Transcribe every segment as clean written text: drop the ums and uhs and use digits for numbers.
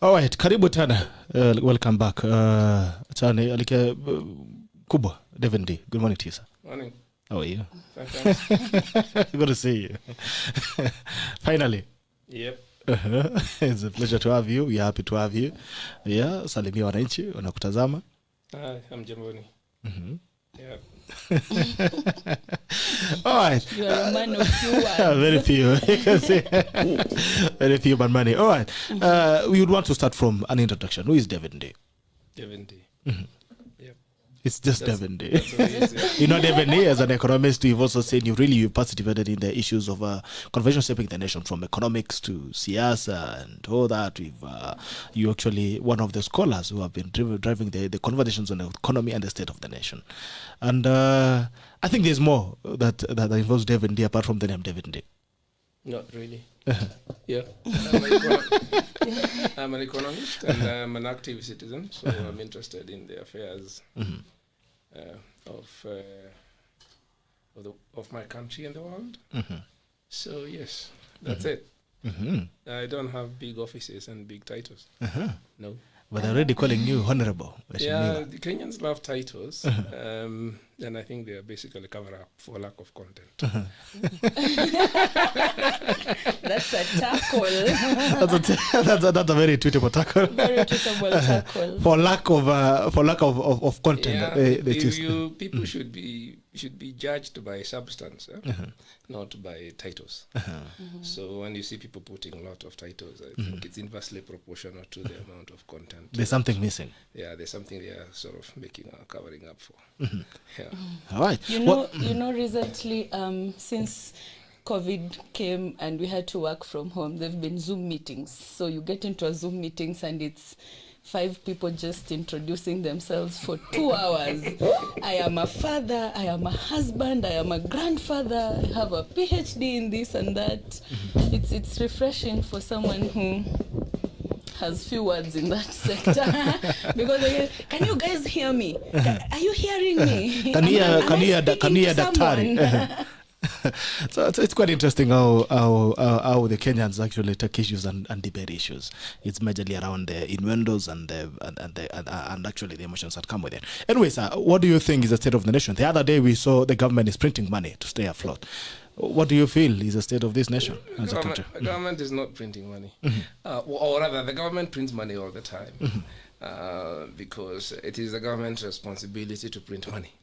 All right, karibu tena. Welcome back. Chane alike kubwa Dr.Ndii. Good morning to you, sir. Morning. How are you? Thanks. Good to see you. Finally. Yep. It's a pleasure to have you. We are happy to have you. Yeah, salimia wananchi wanakutazama. I'm Jamboni. Yeah. All right. You are a man of few words. Very few. You can say very few but money. All right. We would want to start from an introduction. Who is Dr.Ndii? Dr.Ndii. Yep. It's just Dr.Ndii. That's what it is. You know, Dr.Ndii, as an economist, you've also said you participated in the issues of convention shaping the nation, from economics to siyasa and all that. You actually one of the scholars who have been driving the conversations on the economy and the state of the nation. And I think there's more that involves Dr.Ndii apart from the name Dr.Ndii. Not really. Yeah. I'm an economist and I'm an active citizen, so I'm interested in the affairs of my country and the world. So yes, that's it. I don't have big offices and big titles. No. But they're already calling you honorable. Yeah, the Kenyans love titles, and I think they are basically cover up for lack of content. That's a tackle. That's a very tweetable tackle. Very tweetable tackle. For lack of content. Yeah, people should be judged by substance, not by titles. So when you see people putting a lot of titles, I think it's inversely proportional to the amount of content. There's something missing. Yeah, there's something they are sort of covering up for. Yeah. All right. You know, recently, since COVID came and we had to work from home, there've been Zoom meetings. So you get into a Zoom meetings and it's 5 people just introducing themselves for 2 hours. I am a father, I am a husband, I am a grandfather, I have a PhD in this and that. It's refreshing for someone who has few words in that sector. Because can you guys hear me? Are you hearing me? Can you hear Daktari? So it's quite interesting how the Kenyans actually take issues and debate issues. It's majorly around the innuendos and actually the emotions that come with it. Anyways, what do you think is the state of the nation? The other day we saw the government is printing money to stay afloat. What do you feel is the state of this nation as a country? The government is not printing money. Or rather, the government prints money all the time because it is the government's responsibility to print money.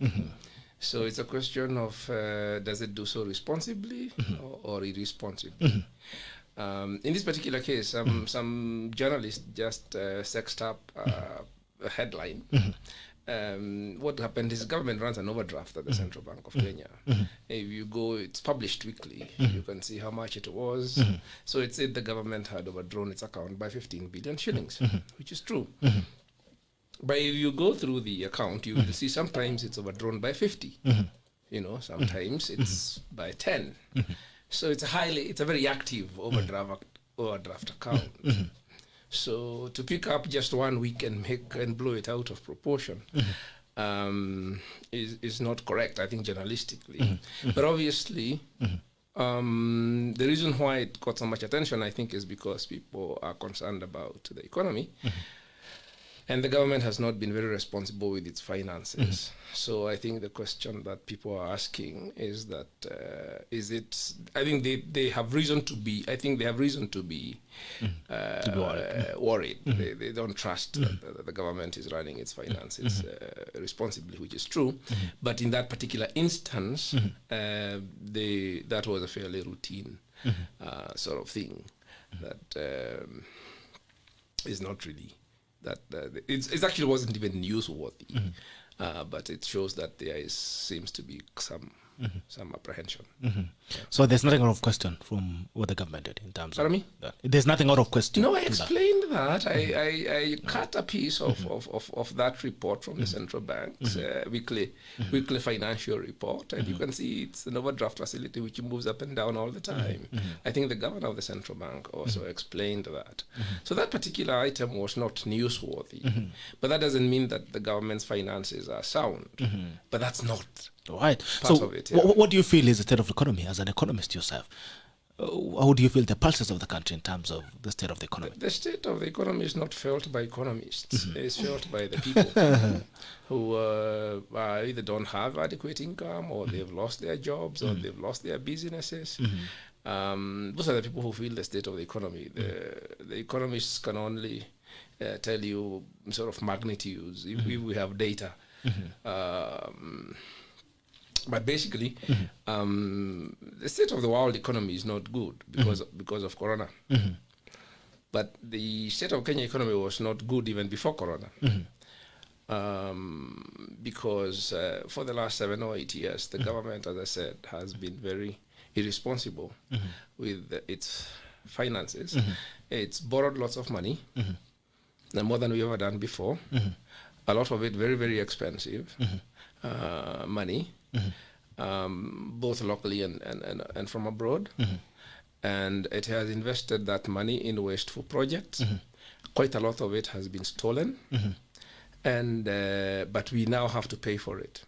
So it's a question of does it do so responsibly or irresponsibly? In this particular case, some journalists just sexed up a headline. What happened is government runs an overdraft at the Central Bank of Kenya. If you go, it's published weekly. You can see how much it was. So it said the government had overdrawn its account by 15 billion shillings, which is true. But if you go through the account, you will see sometimes it's overdrawn by 50. Sometimes it's by 10. So it's a very active overdraft account. So to pick up just 1 week and blow it out of proportion is not correct, I think, journalistically. But obviously, the reason why it got so much attention, I think, is because people are concerned about the economy. And the government has not been very responsible with its finances. So I think the question that people are asking is that, I think they have reason to be, worried. They don't trust that the government is running its finances responsibly, which is true. But in that particular instance, that was a fairly routine sort of thing that is not really... that it actually wasn't even newsworthy, but it shows that there seems to be some apprehension. So there's nothing out of question from what the government did in terms of that. There's nothing out of question. No, I explained that. I cut a piece of that report from the central bank's weekly financial report, and you can see it's an overdraft facility which moves up and down all the time. I think the governor of the central bank also explained that. So that particular item was not newsworthy, but that doesn't mean that the government's finances are sound. But that's not right. part So of it. Yeah. What do you feel is the state of the economy as an economist yourself? how do you feel the pulses of the country in terms of the state of the economy? The state of the economy is not felt by economists. It's felt by the people who either don't have adequate income, or they've lost their jobs, or they've lost their businesses. Those are the people who feel the state of the economy. The economists can only tell you sort of magnitudes if we have data. But basically, the state of the world economy is not good because of Corona. But the state of Kenya economy was not good even before Corona. Because for the last 7 or 8 years, the government, as I said, has been very irresponsible with its finances. It's borrowed lots of money, more than we ever done before. A lot of it very, very expensive money, both locally and from abroad. And it has invested that money in wasteful projects. Quite a lot of it has been stolen. And but we now have to pay for it.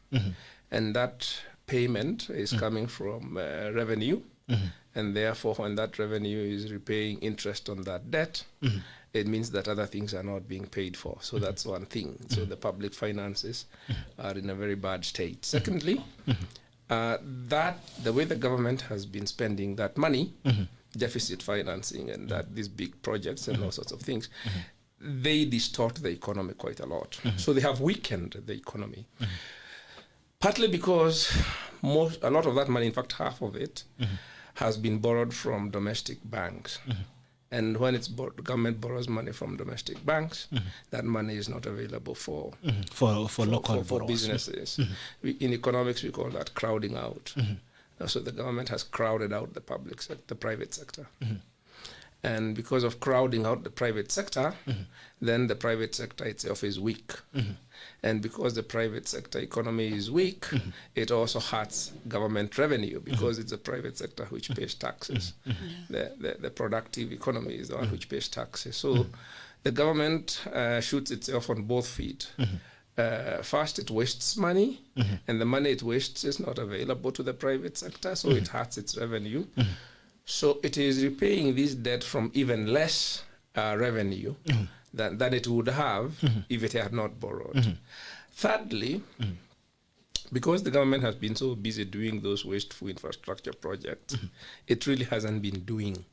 And that payment is coming from revenue. And therefore, when that revenue is repaying interest on that debt, it means that other things are not being paid for. So that's one thing. So the public finances are in a very bad state. Secondly, that the way the government has been spending that money, deficit financing and that these big projects and all sorts of things, they distort the economy quite a lot. So they have weakened the economy. Partly because a lot of that money, in fact half of it, has been borrowed from domestic banks. And when the government borrows money from domestic banks, that money is not available for businesses. In economics, we call that crowding out. So the government has crowded out the private sector. And because of crowding out the private sector, then the private sector itself is weak. And because the private sector economy is weak, it also hurts government revenue because it's the private sector which pays taxes. The productive economy is the one which pays taxes. So the government shoots itself on both feet. First, it wastes money, and the money it wastes is not available to the private sector, so it hurts its revenue. So it is repaying this debt from even less revenue than it would have if it had not borrowed. Thirdly, because the government has been so busy doing those wasteful infrastructure projects, it really hasn't been doing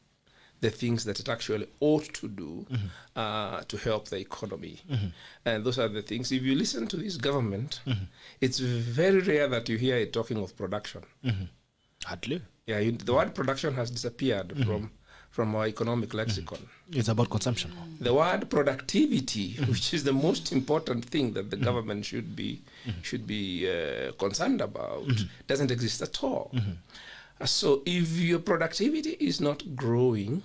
the things that it actually ought to do to help the economy. And those are the things. If you listen to this government, it's very rare that you hear it talking of production. Hardly. Yeah, the word production has disappeared from our economic lexicon. It's about consumption. The word productivity, which is the most important thing that the government should be concerned about, doesn't exist at all. So if your productivity is not growing,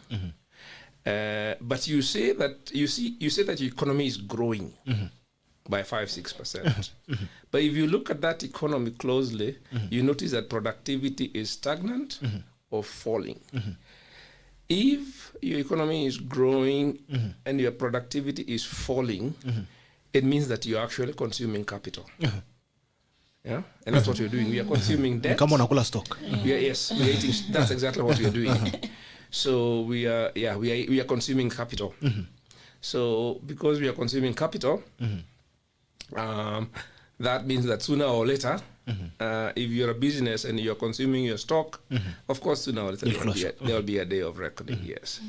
but you say that your economy is growing by 5-6%. But if you look at that economy closely, you notice that productivity is stagnant or falling. If your economy is growing and your productivity is falling, it means that you're actually consuming capital. Yeah, and that's what you're doing. We are consuming debt. Come on, Akula stock. Yes, we're eating. That's exactly what we are doing. So we are consuming capital. So because we are consuming capital, that means that sooner or later, if you're a business and you're consuming your stock, of course, sooner or later there will be a day of reckoning. Yes,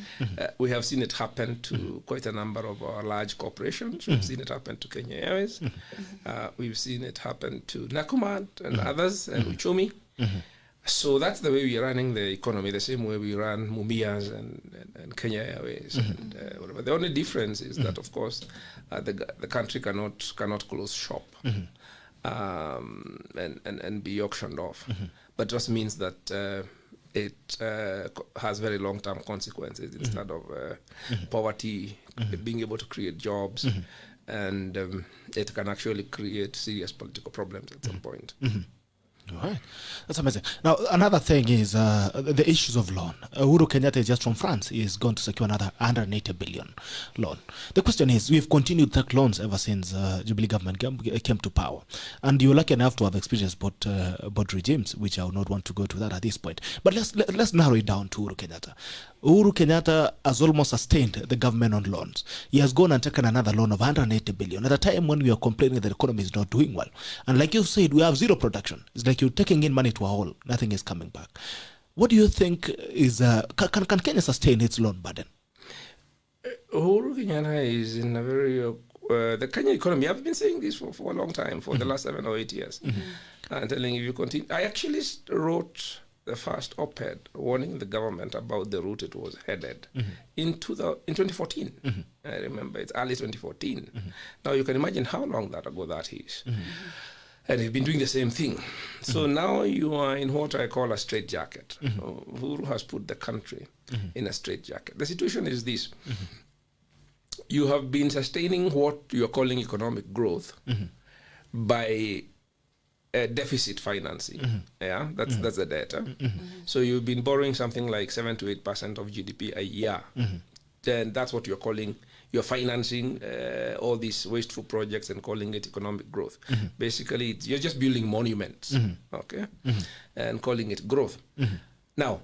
we have seen it happen to quite a number of our large corporations. We've seen it happen to Kenya Airways. We've seen it happen to Nakumatt and others, and Uchumi. So that's the way we are running the economy, the same way we run Mumias and Kenya Airways and whatever. The only difference is that, of course, the country cannot close shop and be auctioned off. But just means that it has very long-term consequences instead of poverty, being able to create jobs, and it can actually create serious political problems at some point. All right. That's amazing. Now, another thing is the issues of loan. Uhuru Kenyatta is just from France. He is going to secure another 180 billion loan. The question is, we've continued to take loans ever since Jubilee government came to power. And you're lucky enough to have experienced both regimes, which I would not want to go to that at this point. But let's narrow it down to Uhuru Kenyatta. Uhuru Kenyatta has almost sustained the government on loans. He has gone and taken another loan of 180 billion at a time when we are complaining that the economy is not doing well. And like you said, we have zero production. It's like you're taking in money to a hole. Nothing is coming back. What do you think is, can Kenya sustain its loan burden? Uhuru Kenyatta is in a very, the Kenya economy, I've been saying this for a long time, for the last 7 or 8 years. And telling you continue. I actually wrote the first op-ed warning the government about the route it was headed in 2014. I remember it's early 2014. Now you can imagine how long that ago that is. And they've been doing the same thing. So now you are in what I call a straitjacket. Uhuru has put the country in a straitjacket. The situation is this. You have been sustaining what you are calling economic growth by deficit financing. Yeah, that's the data. So you've been borrowing something like 7 to 8% of GDP a year. Then that's what you're calling, you're financing all these wasteful projects and calling it economic growth. Basically, you're just building monuments, okay, and calling it growth. Now,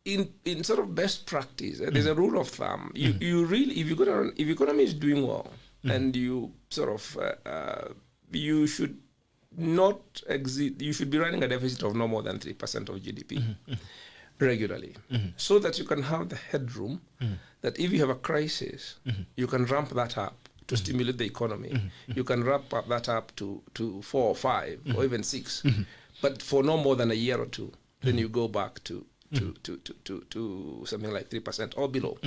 in sort of best practice, there's a rule of thumb. You really, if economy is doing well, and you sort of, you should not exceed, you should be running a deficit of no more than 3% of GDP regularly, so that you can have the headroom that if you have a crisis, you can ramp that up to stimulate the economy. You can ramp up that up to 4 or 5 or even 6, but for no more than a year or two, then you go back to something like 3% or below.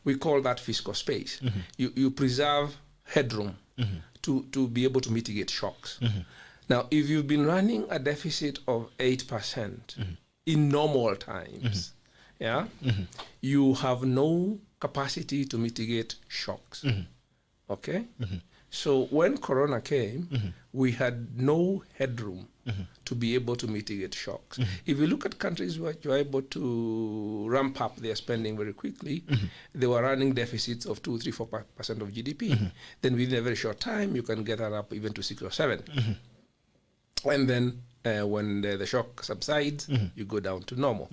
We call that fiscal space. You preserve headroom to be able to mitigate shocks. Now, if you've been running a deficit of 8% in normal times, yeah, you have no capacity to mitigate shocks. Okay? So when Corona came, we had no headroom to be able to mitigate shocks. If you look at countries where you're able to ramp up their spending very quickly, they were running deficits of 2, 3, 4% of GDP. Then within a very short time, you can get that up even to 6 or 7. And then when the shock subsides, you go down to normal.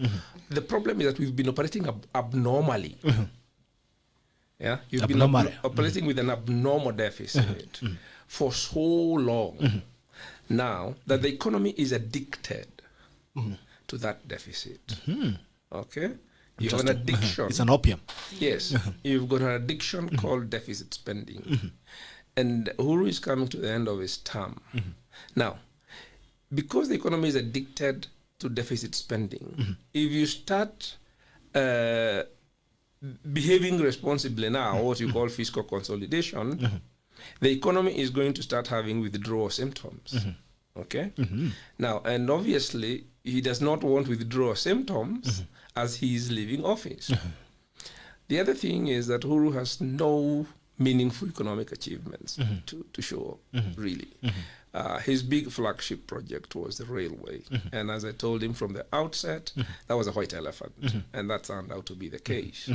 The problem is that we've been operating abnormally. Yeah, you've been operating with an abnormal deficit for so long now that the economy is addicted to that deficit. Okay? You have an addiction. It's an opium. Yes. You've got an addiction called deficit spending. And Uhuru is coming to the end of his term. Now, because the economy is addicted to deficit spending, if you start behaving responsibly now, what you call fiscal consolidation, the economy is going to start having withdrawal symptoms. Okay? Now, and obviously, he does not want withdrawal symptoms as he is leaving office. The other thing is that Uhuru has no meaningful economic achievements to show, really. His big flagship project was the railway. And as I told him from the outset, that was a white elephant. And that turned out to be the case.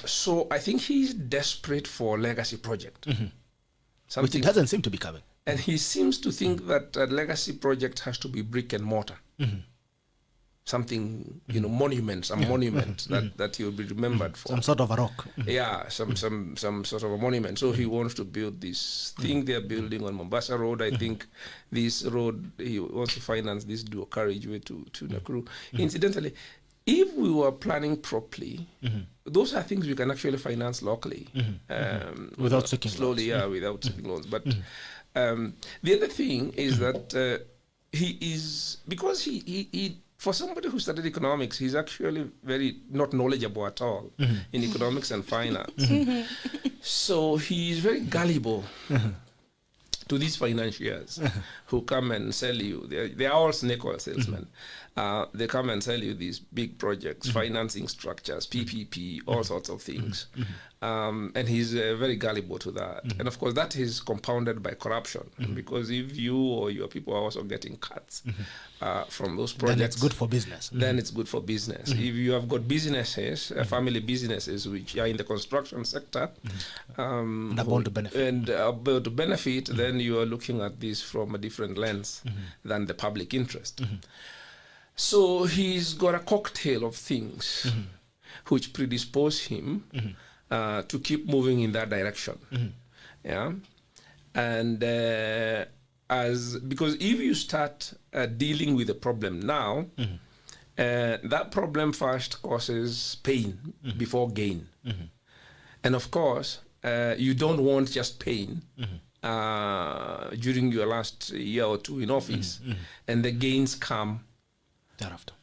So I think he's desperate for a legacy project. Which it doesn't seem to be coming. And he seems to think that a legacy project has to be brick and mortar. Something, monument, monument that he will be remembered for. Some sort of a rock. Yeah, some sort of a monument. So he wants to build this thing they're building on Mombasa Road. I think this road, he wants to finance this dual carriageway to Nakuru. Incidentally, if we were planning properly, those are things we can actually finance locally. Without seeking slowly, loans. yeah, without seeking loans. But the other thing is that he is, because he for somebody who studied economics, he's actually very not knowledgeable at all in economics and finance. So he's very gullible to these financiers who come and sell you. They are all snake oil salesmen. They come and sell you these big projects, financing structures, PPP, all sorts of things. And he's very gullible to that. And of course, that is compounded by corruption, because if you or your people are also getting cuts from those projects, then it's good for business. Then it's good for business. If you have got businesses, family businesses, which are in the construction sector, and about to benefit, then you are looking at this from a different lens than the public interest. So he's got a cocktail of things which predispose him to keep moving in that direction. Yeah, and because if you start dealing with the problem now, that problem first causes pain before gain, and of course you don't want just pain during your last year or two in office, and the gains come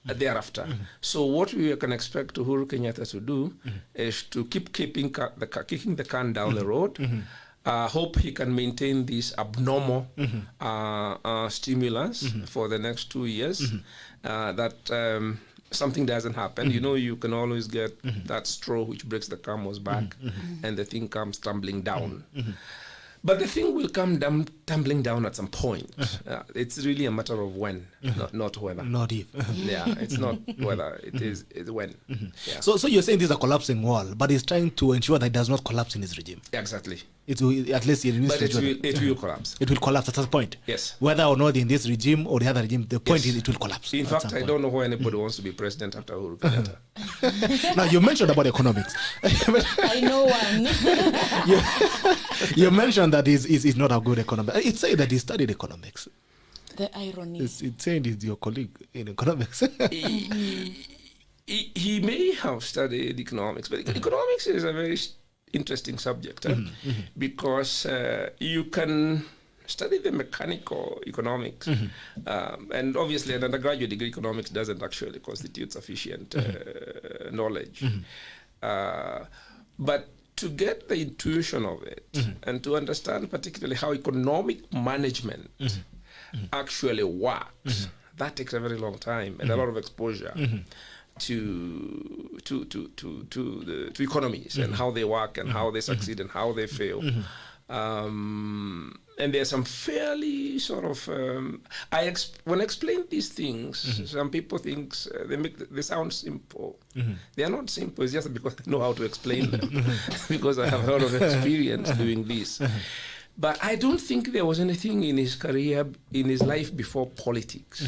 thereafter. So what we can expect Uhuru Kenyatta to do is to keep kicking the can down the road. Hope he can maintain this abnormal stimulus for the next 2 years. That something doesn't happen. You know, you can always get that straw which breaks the camel's back, and the thing comes tumbling down. But the thing will come tumbling down at some point. It's really a matter of when, not whether. Not if. Yeah, it's not whether, it's when. Yeah. So you're saying this is a collapsing wall, but he's trying to ensure that it does not collapse in his regime. Exactly. It will, at least it will collapse. It will collapse at some point. Yes. Whether or not in this regime or the other regime, the point is it will collapse. In fact, I don't know why anybody wants to be president after Uhuru Kenyatta. Now, you mentioned about economics. I know one. you mentioned that he's not a good economist. It's saying that he studied economics. The irony. It's saying he's your colleague in economics. He may have studied economics, but economics is a very interesting subject because you can study the mechanical economics, and obviously an undergraduate degree economics doesn't actually constitute sufficient knowledge. But to get the intuition of it and to understand particularly how economic management actually works, that takes a very long time and a lot of exposure to economies and how they work and how they succeed and how they fail. And there's some fairly sort of when I explain these things, some people think they sound simple. They are not simple. It's just because I know how to explain them, because I have a lot of experience doing this. But I don't think there was anything in his career, in his life before politics,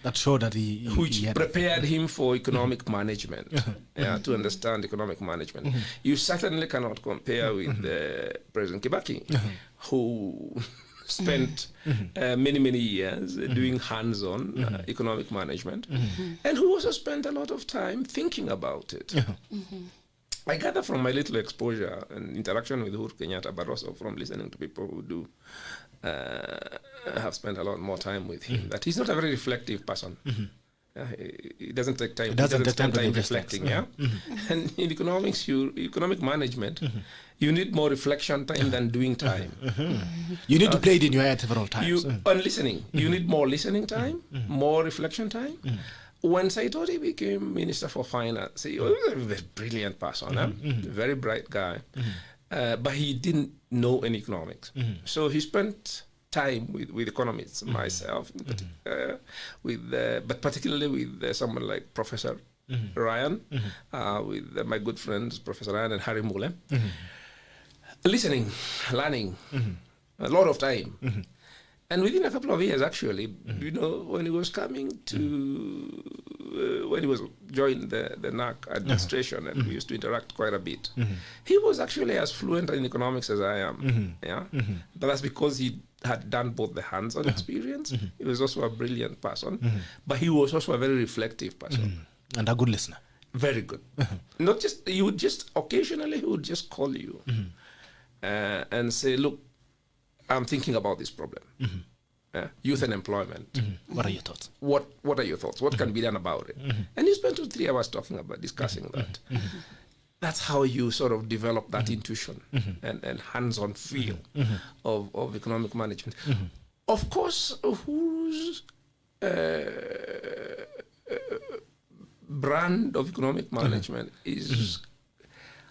that showed that which prepared him for economic management, to understand economic management. You certainly cannot compare with President Kibaki, who spent many years doing hands-on economic management, and who also spent a lot of time thinking about it. I gather from my little exposure and interaction with Uhuru Kenyatta, but also from listening to people who do have spent a lot more time with him, that he's not a very reflective person. He doesn't take time. He doesn't spend time reflecting. And in economics, economic management, you need more reflection time than doing time. You need to play it in your head several times. On listening, you need more listening time, more reflection time. When Saitoti became Minister for Finance, he was a very brilliant person, a very bright guy, but he didn't know any economics. So he spent time with economists, myself, but particularly with someone like Professor Ryan, with my good friends, Professor Ryan and Harry Mule. Listening, learning, a lot of time. And within a couple of years, actually, when he was coming to, when he was joined the NAC administration, and we used to interact quite a bit, he was actually as fluent in economics as I am. But that's because he had done both the hands-on experience. He was also a brilliant person, but he was also a very reflective person. And a good listener. Very good. Not just, he would just, occasionally he would just call you and say, look, I'm thinking about this problem. Youth and employment. What are your thoughts? What are your thoughts? What can be done about it? And you spent 2-3 hours discussing that. that's how you sort of develop that intuition and hands-on feel of economic management. Of course, whose brand of economic management is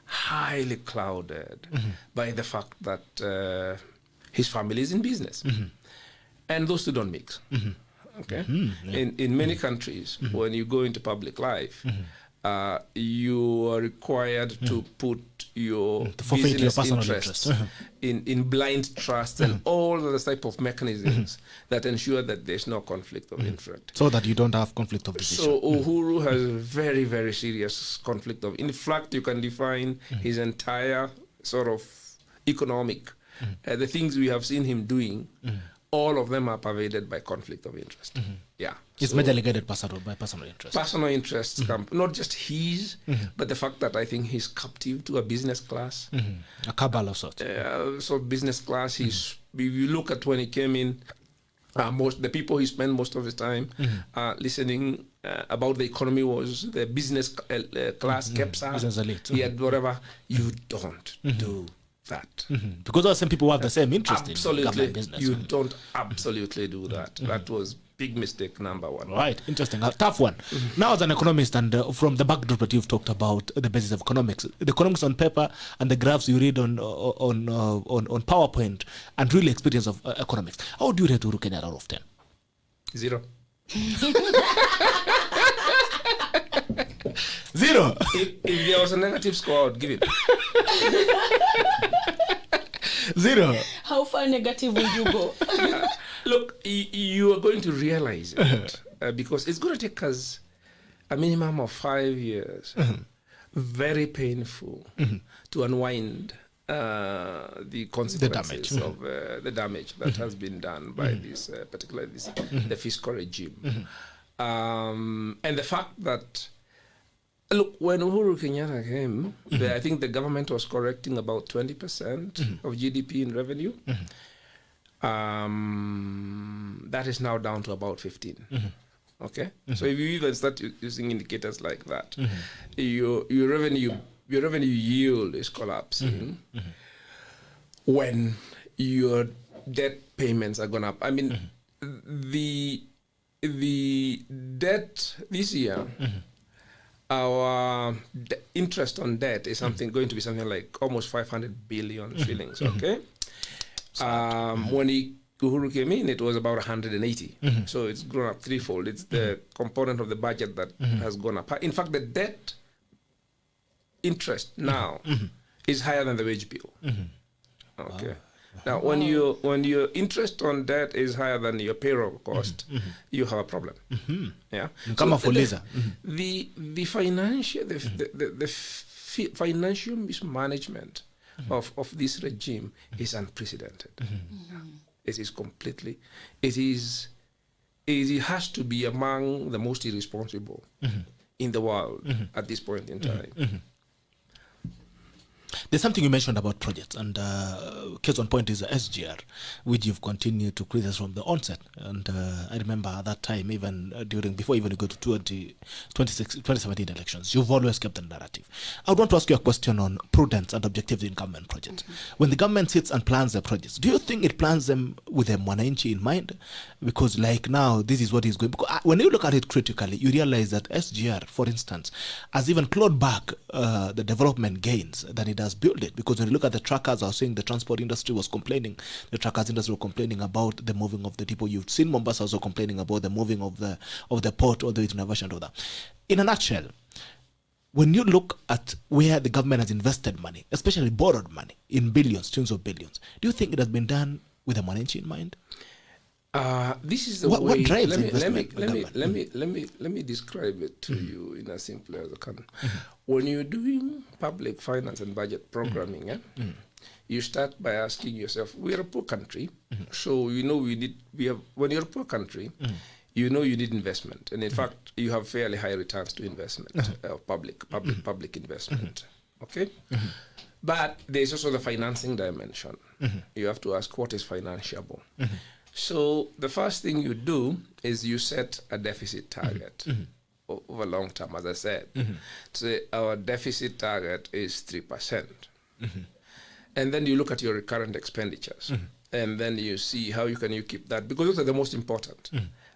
highly clouded by the fact that his family is in business. And those two don't mix. Okay? In many countries, when you go into public life, you are required to put your business interest in blind trust and all those type of mechanisms that ensure that there's no conflict of interest. So that you don't have conflict of decision. So Uhuru has a very, very serious conflict of. In fact, you can define his entire sort of economic, the things we have seen him doing. All of them are pervaded by conflict of interest. Yeah. It's majorly guided by personal interest. Personal interests, not just his, but the fact that I think he's captive to a business class. A cabal of sorts. So business class, if you look at when he came in, the people he spent most of his time listening about the economy was the business class, KEPSA. Business elite. He had whatever. You don't do that. Because those same people have the same interest in government business. You don't absolutely do that. That was big mistake number one. Right, interesting. A tough one. Now, as an economist, and from the backdrop that you've talked about the basis of economics, the economics on paper and the graphs you read on PowerPoint, and really experience of economics. How do you rate Uhuru Kenyatta out of 10? 0. 0. If there was a negative score, I would give it 0. How far negative will you go? Look, you are going to realize it because it's going to take us a minimum of 5 years, very painful, to unwind the consequences of the damage that has been done by this, particularly the fiscal regime. And the fact that, look, when Uhuru Kenyatta came, I think the government was correcting about 20% of GDP in revenue. That is now down to about 15. Okay, so if you even start using indicators like that, your revenue yield is collapsing when your debt payments are going up. I mean, the debt this year, our interest on debt is going to be something like almost 500 billion shillings. Okay. When Uhuru came in, it was about 180. So it's grown up threefold. It's the component of the budget that has gone up. In fact, the debt interest now is higher than the wage bill. Okay. Wow. Now, when your interest on debt is higher than your payroll cost, you have a problem. Yeah. So the financial mismanagement of this regime is unprecedented. It is completely. It has to be among the most irresponsible in the world at this point in time. There's something you mentioned about projects, and case on point is the SGR, which you've continued to criticize from the onset. And I remember at that time, even before you go to 2017 elections, you've always kept the narrative. I would want to ask you a question on prudence and objectivity in government projects. When the government sits and plans their projects, do you think it plans them with a mwananchi in mind? Because like now, this is what is going. Because when you look at it critically, you realize that SGR, for instance, has even clawed back the development gains that it has built it. Because when you look at the trackers, I was saying the transport industry was complaining, the trackers industry were complaining about the moving of the depot. You've seen Mombasa also complaining about the moving of the port, or the innovation of that. In a nutshell, when you look at where the government has invested money, especially borrowed money in billions, tens of billions, do you think it has been done with a mwananchi in mind? This is the way. What drives investment? Let me describe it to you in as simple as I can. When you're doing public finance and budget programming, you start by asking yourself, we're a poor country, so you know when you're a poor country, you know you need investment, and in fact you have fairly high returns to investment, public investment. Okay, but there's also the financing dimension. You have to ask what is financeable. So the first thing you do is you set a deficit target over long term, as I said. Say our deficit target is 3%. And then you look at your recurrent expenditures, and then you see how you keep that, because those are the most important.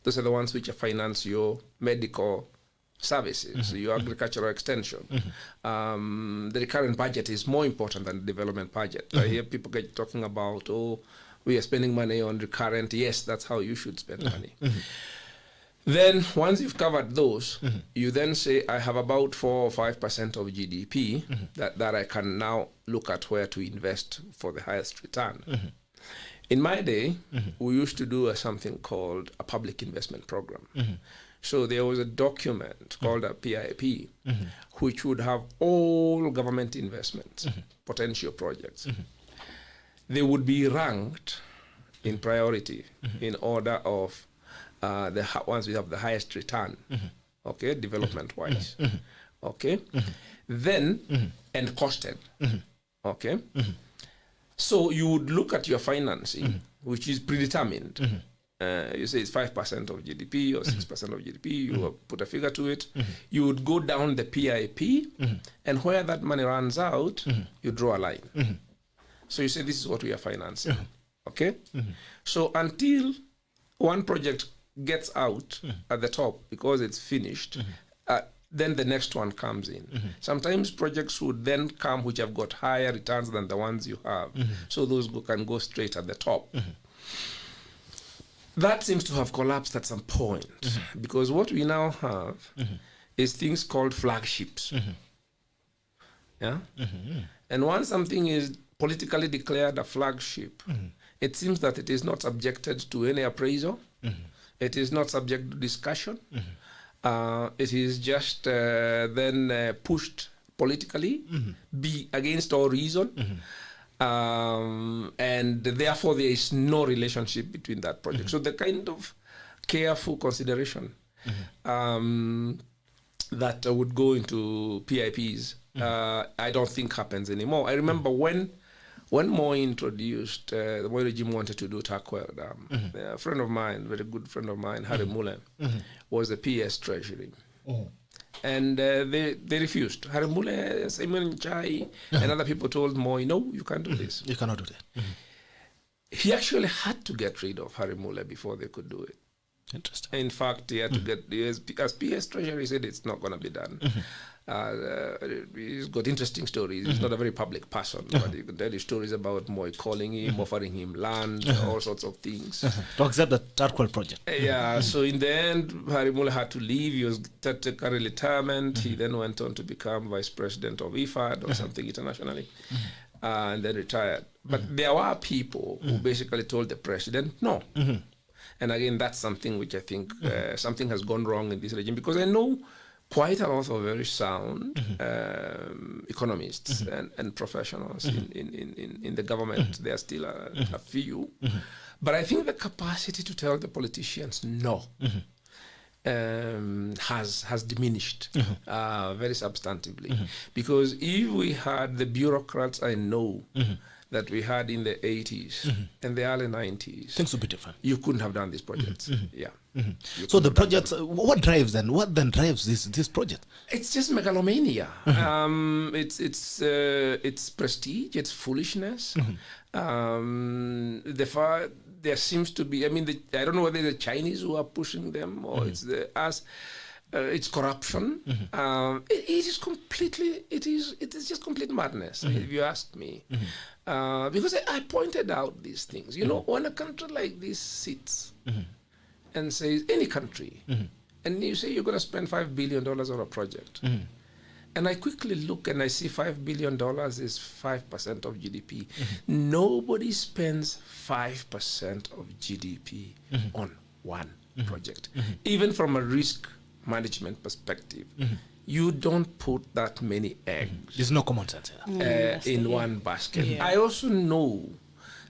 Those are the ones which finance your medical services, your agricultural extension. The recurrent budget is more important than the development budget. I hear people talking about, oh, we are spending money on recurrent. Yes, that's how you should spend money. Then once you've covered those, you then say, I have about 4 or 5% of GDP that I can now look at where to invest for the highest return. In my day, we used to do something called a public investment program. So there was a document called a PIP, which would have all government investments, potential projects. They would be ranked in priority in order of the ones we have the highest return, okay, development-wise, okay, then and costed, okay. So you would look at your financing, which is predetermined. You say it's 5% of GDP or 6% of GDP. You put a figure to it. You would go down the PIP, and where that money runs out, you draw a line. So you say this is what we are financing, okay. So until one project gets out at the top because it's finished, then the next one comes in. Sometimes projects would then come which have got higher returns than the ones you have. So those can go straight at the top. That seems to have collapsed at some point, because what we now have is things called flagships. Yeah? And once something is politically declared a flagship, it seems that it is not subjected to any appraisal. It is not subject to discussion. It is just then pushed politically, be against all reason. And therefore there is no relationship between that project. So the kind of careful consideration that would go into PIPs, I don't think happens anymore. I remember when Moi introduced, the Moi regime wanted to do Takwel Dam. A friend of mine, very good friend of mine, Harry Mule, was the PS Treasury. And they refused. Harry Mule, Simon Chai, and other people told Moi, no, you can't do this. You cannot do that. He actually had to get rid of Harry Mule before they could do it. Interesting. In fact, he had to get, because PS Treasury said it's not going to be done. He's got interesting stories. He's not a very public person, but he can tell you stories about Moi calling him, offering him land, all sorts of things. To accept the Tarkwell project. Yeah, so in the end, Harry Mule had to leave. He was technically retirement. He then went on to become vice president of IFAD or something internationally, and then retired. But there were people who basically told the president, no. And again, that's something which I think something has gone wrong in this regime, because I know quite a lot of very sound economists and professionals in the government. There are still a few. But I think the capacity to tell the politicians no has diminished very substantively. Because if we had the bureaucrats I know that we had in the 80s and the early 90s, things would be different. You couldn't have done this project. Yeah. So the projects, what drives this project? It's just megalomania. It's prestige. It's foolishness. There seems to be. I mean, I don't know whether the Chinese who are pushing them or it's us. It's corruption. It is completely. It is just complete madness. If you ask me, because I pointed out these things. You know, when a country like this sits and says, any country, and you say you're going to spend $5 billion on a project, and I quickly look and I see $5 billion is 5% of GDP. Nobody spends 5% of GDP on one project, even from a risk management perspective. You don't put that many eggs. There's no common sense in one basket. I also know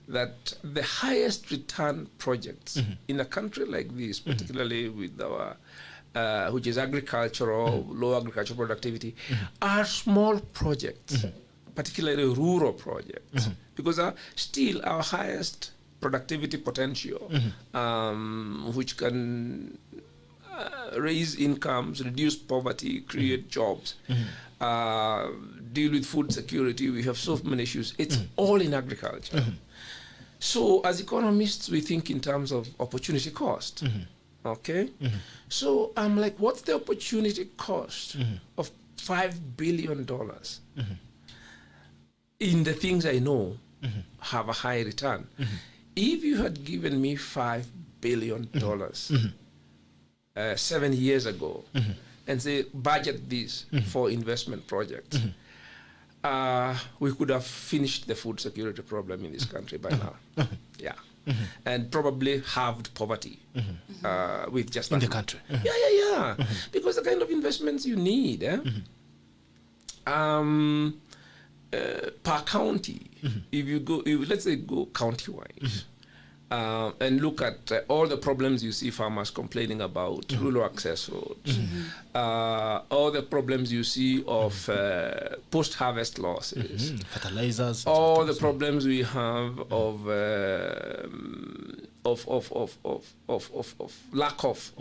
that the highest return projects in a country like this, particularly with our which is agricultural, low agricultural productivity, are small projects, particularly rural projects, because still our highest productivity potential, which can raise incomes, reduce poverty, create jobs, deal with food security. We have so many issues. It's all in agriculture. So as economists, we think in terms of opportunity cost. Okay? So I'm like, what's the opportunity cost of $5 billion in the things I know have a high return? If you had given me $5 billion 7 years ago and say, budget this for investment projects, we could have finished the food security problem in this country by now. Yeah. And probably halved poverty with just that. In the country. Yeah. Because the kind of investments you need per county, if you go, let's say go county-wise, and look at all the problems you see farmers complaining about, rural access roads, all the problems you see of post-harvest losses, fertilizers, all the problems we have of lack of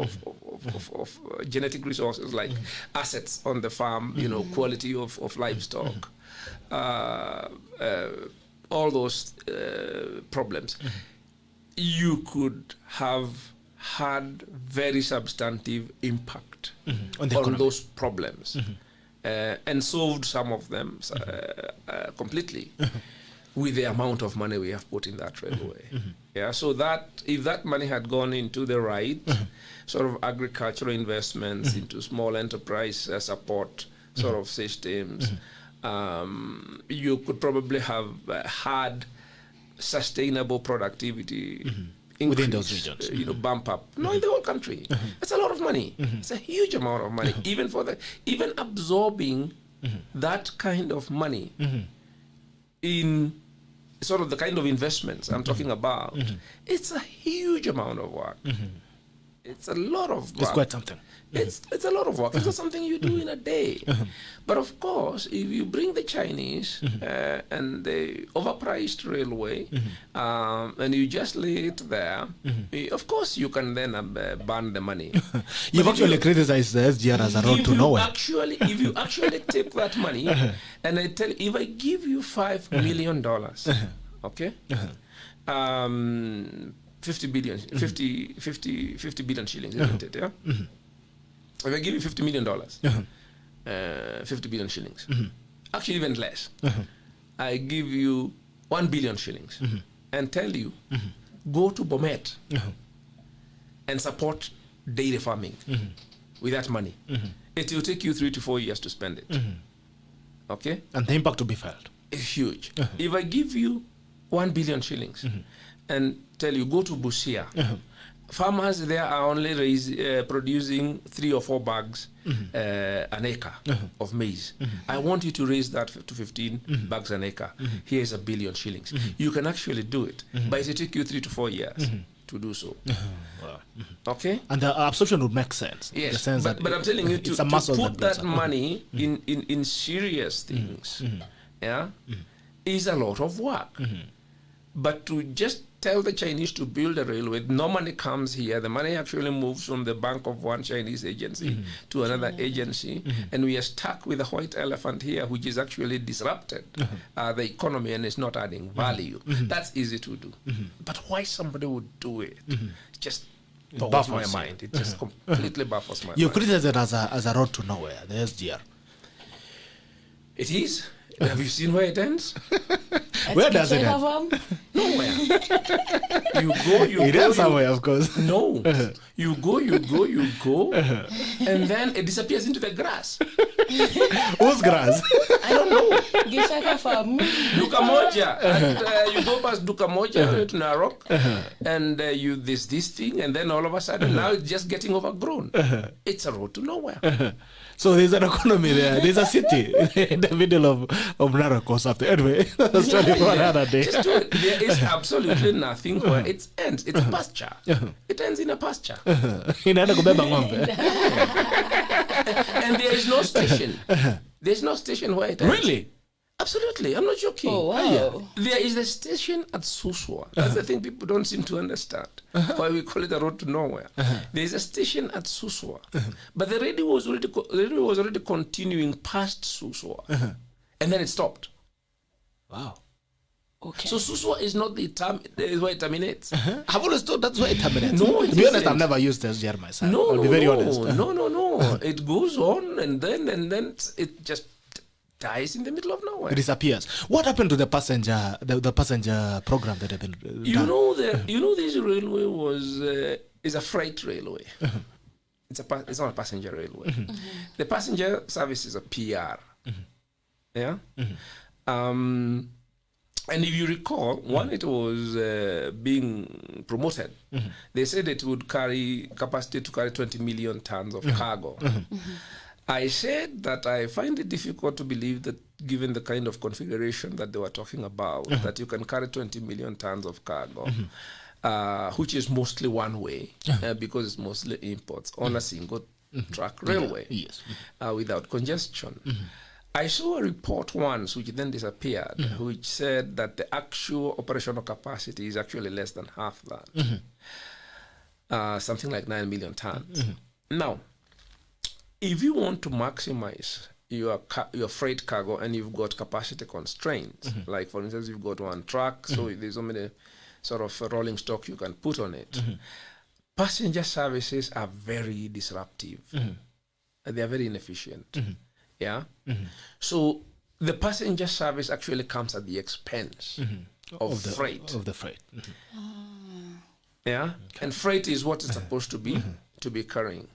genetic resources like assets on the farm, quality of livestock, all those problems. You could have had very substantive impact on those problems and solved some of them completely with the amount of money we have put in that railway. Yeah, so that if that money had gone into the right sort of agricultural investments, into small enterprise support sort of systems, you could probably have had sustainable productivity increase, within those regions, bump up. No, in the whole country. That's a lot of money. It's a huge amount of money. Even absorbing that kind of money in sort of the kind of investments I'm talking about, it's a huge amount of work. It's a lot of work. It's quite something. It's a lot of work. It's not something you do in a day. But of course, if you bring the Chinese and the overpriced railway and you just lay it there, of course you can then burn the money. You've actually criticized the SGR as a road to nowhere. If you actually take that money and I tell you, if I give you $5 million, okay, 50 billion shillings, isn't it? Yeah. If I give you $50 million, 50 billion shillings, actually even less, I give you 1 billion shillings and tell you, go to Bomet and support dairy farming with that money. It will take you 3 to 4 years to spend it. Okay? And the impact to be felt. It's huge. If I give you 1 billion shillings and tell you, go to Busia, farmers there are only producing 3 or 4 bags an acre of maize. I want you to raise that to 15 bags an acre. Here's 1 billion shillings. You can actually do it, but it will take you 3 to 4 years to do so. Wow. Okay? And the absorption would make sense. Yes, the sense but I'm telling you, to put that money in serious things is a lot of work. But to just tell the Chinese to build a railway, no money comes here. The money actually moves from the bank of one Chinese agency to another agency, and we are stuck with a white elephant here, which is actually disrupted the economy and is not adding value. That's easy to do. But why somebody would do it just boggles my mind. It just completely baffles my mind. You criticize it as a road to nowhere, the SGR. It is. Have you seen where it ends? Where does it end? Nowhere. You it go. ends somewhere, of course. No. You go, and then it disappears into the grass. Whose grass? I don't know. Gishaka farm. Duka Moja. And, you go past Duka Moja to Narok, and there's this thing, and then all of a sudden, now it's just getting overgrown. It's a road to nowhere. So there's an economy there. There's a city in the middle of Narok or something. Anyway, that's for another day. Just do it. There is absolutely nothing where it ends. It's pasture. It ends in a pasture. Inaenda kubeba ng'ombe. And there is no station. There's no station where it ends. Really? Absolutely, I'm not joking. Oh, wow. There is a station at Suswa. That's the thing people don't seem to understand. Why we call it the road to nowhere. There is a station at Suswa, but the radio was already continuing past Suswa, and then it stopped. Wow. Okay. So Suswa is not is where it terminates. I've always thought that's where it terminates. No, to be honest, isn't. I've never used SGR myself. No, I'll be very honest. No. It goes on, and then it just dies in the middle of nowhere. It disappears. What happened to the passenger program that had been done? This railway is a freight railway. It's not a passenger railway. The passenger service is a PR. Yeah. And if you recall, when it was being promoted, they said it would carry capacity to carry 20 million tons of cargo. I said that I find it difficult to believe that, given the kind of configuration that they were talking about, that you can carry 20 million tons of cargo, which is mostly one way, because it's mostly imports, on a single track railway, without congestion. I saw a report once, which then disappeared, which said that the actual operational capacity is actually less than half that, something like 9 million tons. Now, if you want to maximize your freight cargo and you've got capacity constraints, like for instance, you've got one truck, so there's so many sort of rolling stock you can put on it. Passenger services are very disruptive. They are very inefficient. Yeah. So the passenger service actually comes at the expense of the freight. Yeah. Okay. And freight is what it's supposed to be carrying.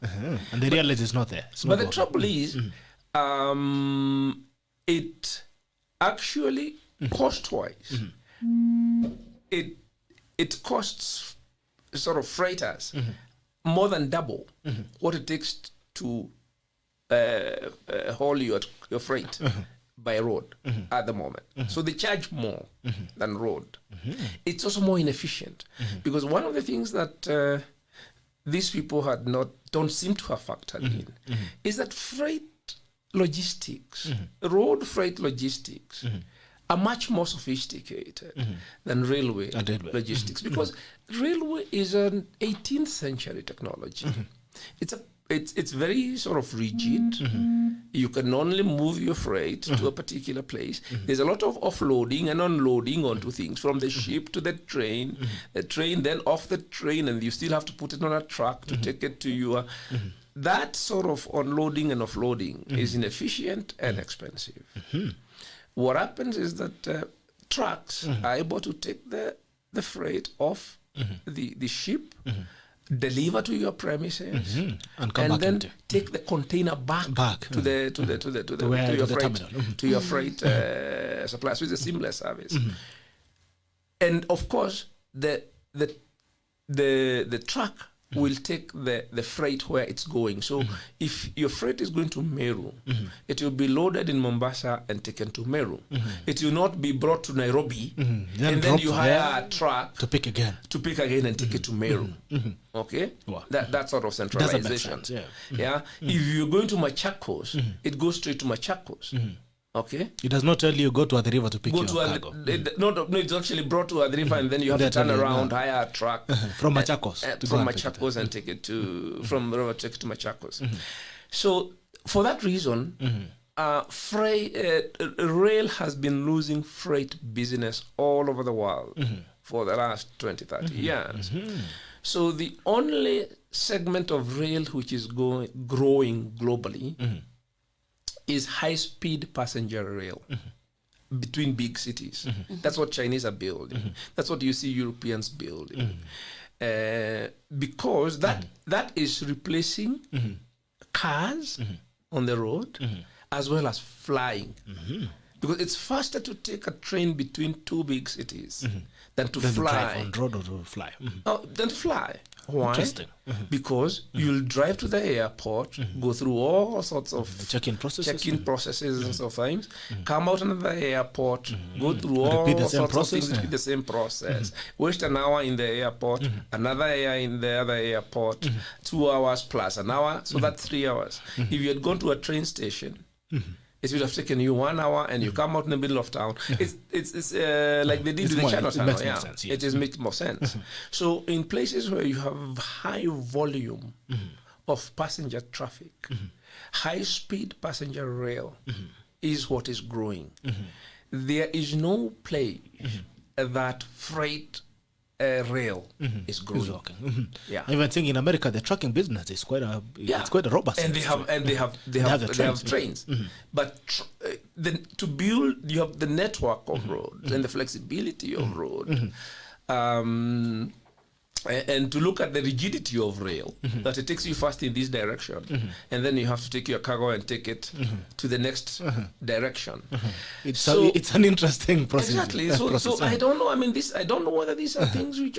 And the reality is not there. But the trouble is, it actually cost-wise, it costs sort of freighters more than double what it takes to haul your freight by road at the moment. So they charge more than road. It's also more inefficient because one of the things that these people don't seem to have factored in is that freight logistics, road freight logistics, are much more sophisticated than railway logistics because railway is an 18th century technology. It's very sort of rigid. You can only move your freight to a particular place. There's a lot of offloading and unloading onto things from the ship to the train then off the train, and you still have to put it on a truck to take it to your... That sort of unloading and offloading is inefficient and expensive. What happens is that trucks are able to take the freight off the ship, deliver to your premises, and then take the container back to your freight supply. So it's a seamless service. And of course, the truck will take the freight where it's going. So if your freight is going to Meru, it will be loaded in Mombasa and taken to Meru. It will not be brought to Nairobi and then you hire a truck to pick again and take it to Meru. Okay? Wow. That sort of centralization. Yeah. If you're going to Machakos, it goes straight to Machakos. Okay. It does not tell you go to the river to pick your cargo. No, it's actually brought to the river and then you have to turn around, hire a truck from Machakos and take it to from the river, take it to Machakos. So for that reason, rail has been losing freight business all over the world for the last 20-30 years. So the only segment of rail which is growing globally is high-speed passenger rail between big cities. That's what Chinese are building. That's what you see Europeans building. Because that is replacing cars on the road as well as flying. Because it's faster to take a train between two big cities than to fly. Drive on road or to fly. Than to fly. Why? Interesting. Because you'll drive to the airport, go through all sorts of check-in processes and so things, come out another airport, go through all sorts of things, repeat the same process, waste an hour in the airport, another hour in the other airport, 2 hours plus an hour, so that's 3 hours. If you had gone to a train station It would have taken you 1 hour, and you come out in the middle of town. It's like they did with the Channel Tunnel. Yeah, sense, yes. It makes more sense. So in places where you have high volume of passenger traffic, high-speed passenger rail is what is growing. There is no place that freight rail is growing. Yeah, even think in America the trucking business is quite a it's quite a robust. And they have trains. But to build, you have the network of roads and the flexibility of road. And to look at the rigidity of rail, that it takes you first in this direction, and then you have to take your cargo and take it to the next direction. It's an interesting process. Exactly. So I don't know. I mean, I don't know whether these are things which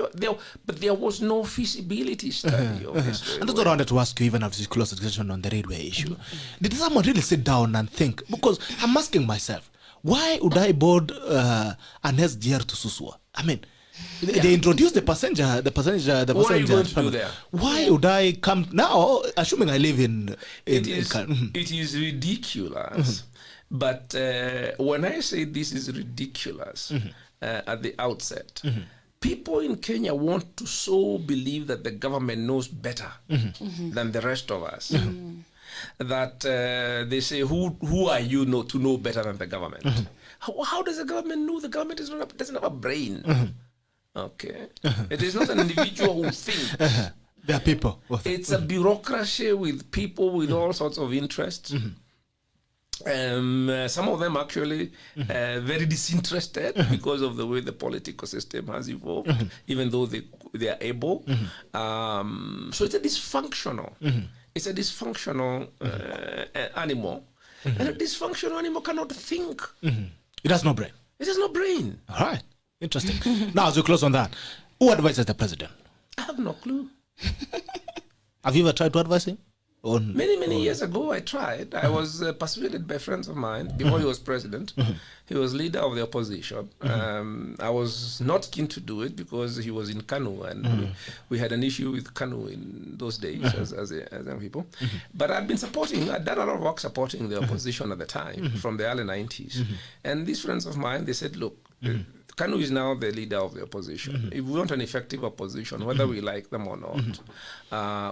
but there was no feasibility study of this. And that's what I wanted to ask you, even after this close discussion on the railway issue. Did someone really sit down and think? Because I'm asking myself, why would I board an SGR to Susua? I mean, they introduced the passenger. What are you going to do there? Why would I come now? Assuming I live in it is ridiculous. But when I say this is ridiculous at the outset, people in Kenya want to so believe that the government knows better than the rest of us. That they say, who are you to know better than the government? How does the government know? The government doesn't have a brain. Okay. It is not an individual who thinks. There are people. It's a bureaucracy with people with all sorts of interests. Some of them actually very disinterested because of the way the political system has evolved, even though they are able. So it's a dysfunctional. It's a dysfunctional animal. And a dysfunctional animal cannot think. It has no brain. It has no brain. All right. Interesting. Now, as we close on that, who advises the president? I have no clue. Have you ever tried to advise him? Many years ago, I tried. I was persuaded by friends of mine before he was president. He was leader of the opposition. I was not keen to do it because he was in Kanu, and we had an issue with Kanu in those days as young people. But I'd done a lot of work supporting the opposition at the time, from the early 90s. And these friends of mine, they said, look, Kanu is now the leader of the opposition. If we want an effective opposition, whether we like them or not,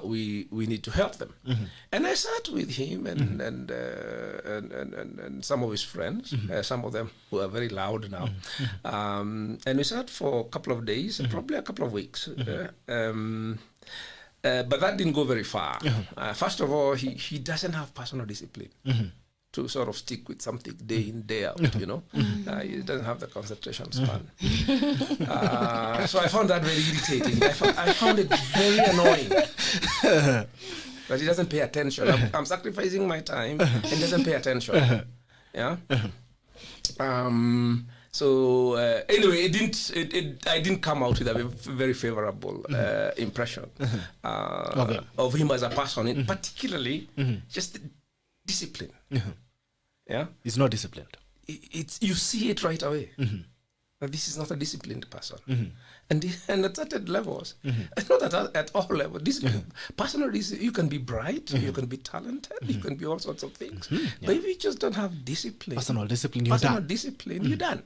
we need to help them. And I sat with him and some of his friends, some of them who are very loud now, and we sat for a couple of days, probably a couple of weeks. But that didn't go very far. First of all, he doesn't have personal discipline. To sort of stick with something day in, day out, you know. He doesn't have the concentration span. So I found that very irritating. I found it very annoying. That he doesn't pay attention. I'm sacrificing my time and doesn't pay attention. Yeah. So anyway, I didn't come out with a very favorable impression of him as a person, particularly just discipline. Yeah, he's not disciplined. You see it right away. That this is not a disciplined person, and at certain levels, not at all levels. Personal discipline. You can be bright, you can be talented, you can be all sorts of things, but if you just don't have discipline, personal discipline, you're done.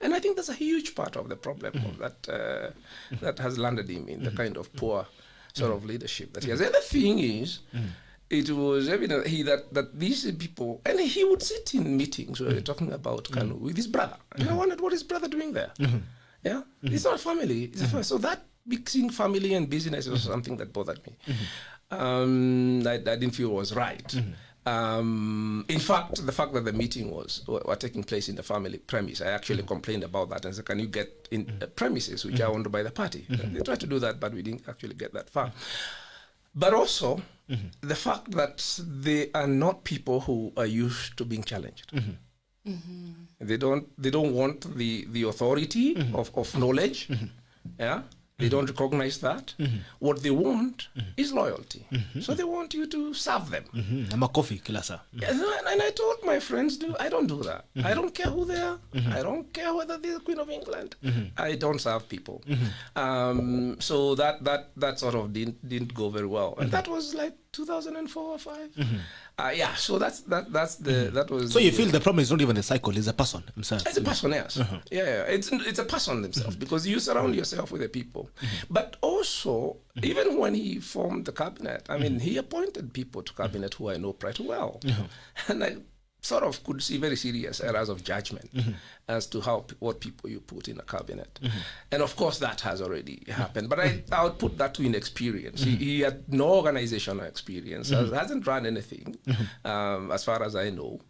And I think that's a huge part of the problem of that has landed him in the kind of poor sort of leadership that he has. The other thing is. It was evident that these people, and he would sit in meetings where we're talking about Kanu with his brother. And I wondered what his brother doing there. Yeah, it's not family. It's so that mixing family and business was something that bothered me. I didn't feel was right. In fact, the fact that the meeting were taking place in the family premise, I actually complained about that and said, can you get in premises which are owned by the party? They tried to do that, but we didn't actually get that far. But also, the fact that they are not people who are used to being challenged. They don't want the authority of knowledge. Yeah, they don't recognize that. What they want is loyalty. So they want you to serve them. I'm a coffee kilasa. And I told my friends, I don't do that. I don't care who they are. I don't care whether they're the Queen of England. I don't serve people. So that sort of didn't go very well. And that was like 2004 or 5. Yeah, so that was. So you feel the problem is not even the cycle; it's the person himself. It's a person, yes. Yeah, it's a person himself, because you surround yourself with the people. But also, even when he formed the cabinet, I mean, he appointed people to cabinet who I know pretty well, and I sort of could see very serious errors of judgment as to what people you put in a cabinet. And of course that has already happened, but I would put that to inexperience. He had no organizational experience, hasn't run anything as far as I know.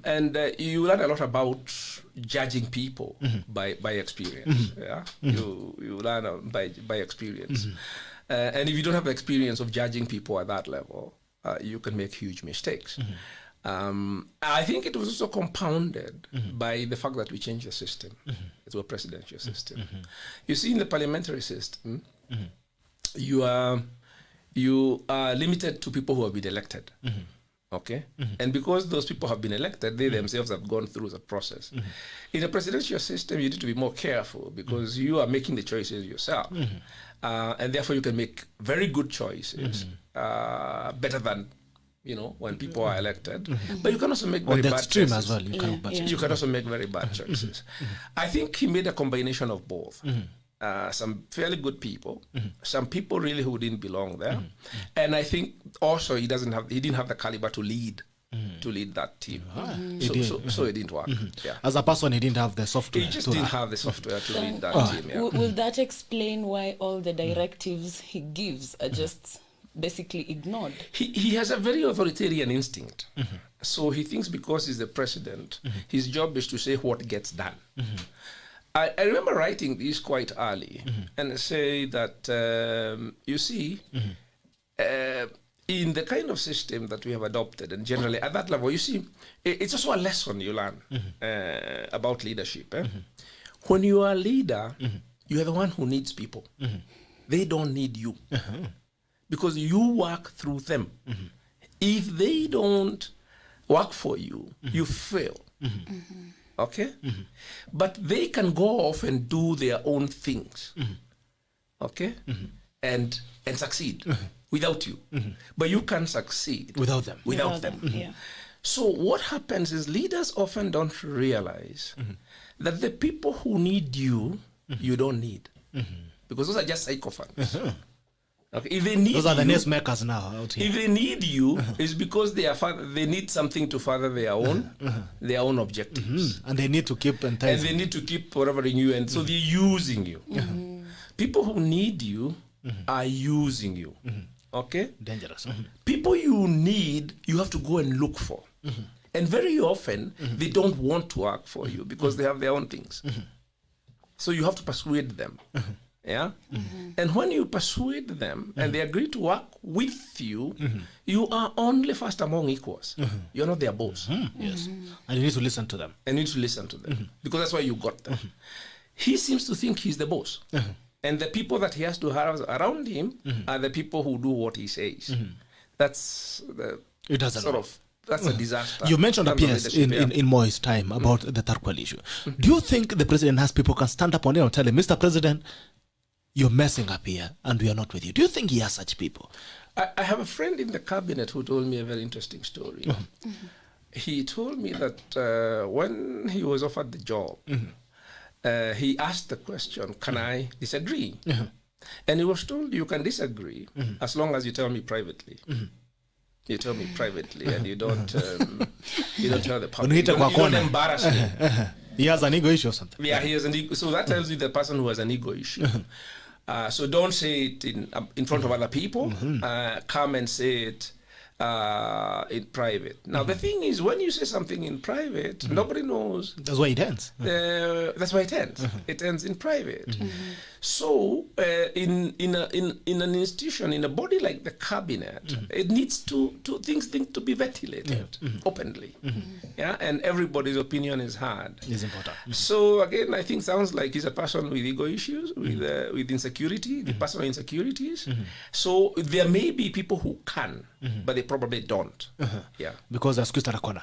And you learn a lot about judging people by experience. Yeah, you learn by experience. And if you don't have experience of judging people at that level, you can make huge mistakes. I think it was also compounded by the fact that we changed the system to a presidential system. You see, in the parliamentary system, you are limited to people who have been elected. Okay? And because those people have been elected, they themselves have gone through the process. In a presidential system, you need to be more careful, because you are making the choices yourself. And therefore you can make very good choices, better than when people are elected, but you can also make very bad choices. As well, you can also make very bad choices. I think he made a combination of both. Some fairly good people, some people really who didn't belong there, and I think also he didn't have the caliber to lead that team. So it didn't work. Yeah. As a person, he didn't have the software. He just didn't have the software to lead that team. Yeah. Will that explain why all the directives he gives are just basically ignored? He has a very authoritarian instinct. So he thinks because he's the president, his job is to say what gets done. I remember writing this quite early and say that, you see, in the kind of system that we have adopted, and generally at that level, you see, it's also a lesson you learn about leadership. When you are a leader, you are the one who needs people. They don't need you. Because you work through them. If they don't work for you, you fail. Okay? But they can go off and do their own things. Okay? And succeed without you. But you can succeed without them. Yeah. So what happens is leaders often don't realize that the people who need you, you don't need. Because those are just sycophants. Okay. If they need those are the nest makers now out here. If they need you, it's because they need something to further their own objectives, and they need to keep and they need to keep forwarding you, and so they're using you. People who need you are using you. Okay, dangerous. People you need, you have to go and look for, and very often they don't want to work for you because they have their own things. So you have to persuade them. Yeah, and when you persuade them and they agree to work with you, you are only first among equals. You're not their boss. Yes, and you need to listen to them. Because that's why you got them. He seems to think he's the boss, and the people that he has to have around him are the people who do what he says. That's that's a disaster. You mentioned a PS in Moi's time about the Tarkwal issue. Do you think the president has people can stand up on him and tell him, Mr. President, you're messing up here and we are not with you? Do you think he has such people? I have a friend in the cabinet who told me a very interesting story. He told me that when he was offered the job, he asked the question, can I disagree? And he was told, you can disagree as long as you tell me privately. You tell me privately, and you don't tell the public. You don't embarrass me. He has an ego issue or something. Yeah, he has an ego. So that tells you the person who has an ego issue. So don't say it in front of other people. Come and say it in private. Now the thing is, when you say something in private, nobody knows. That's why it ends. That's why it ends. It ends in private. So in an institution, in a body like the cabinet, it needs things to be ventilated openly. Yeah, and everybody's opinion is heard. It's important. So again, I think sounds like he's a person with ego issues, with insecurity, the personal insecurities. So there may be people who can, but they probably don't. Yeah, because they're squeezed at a corner.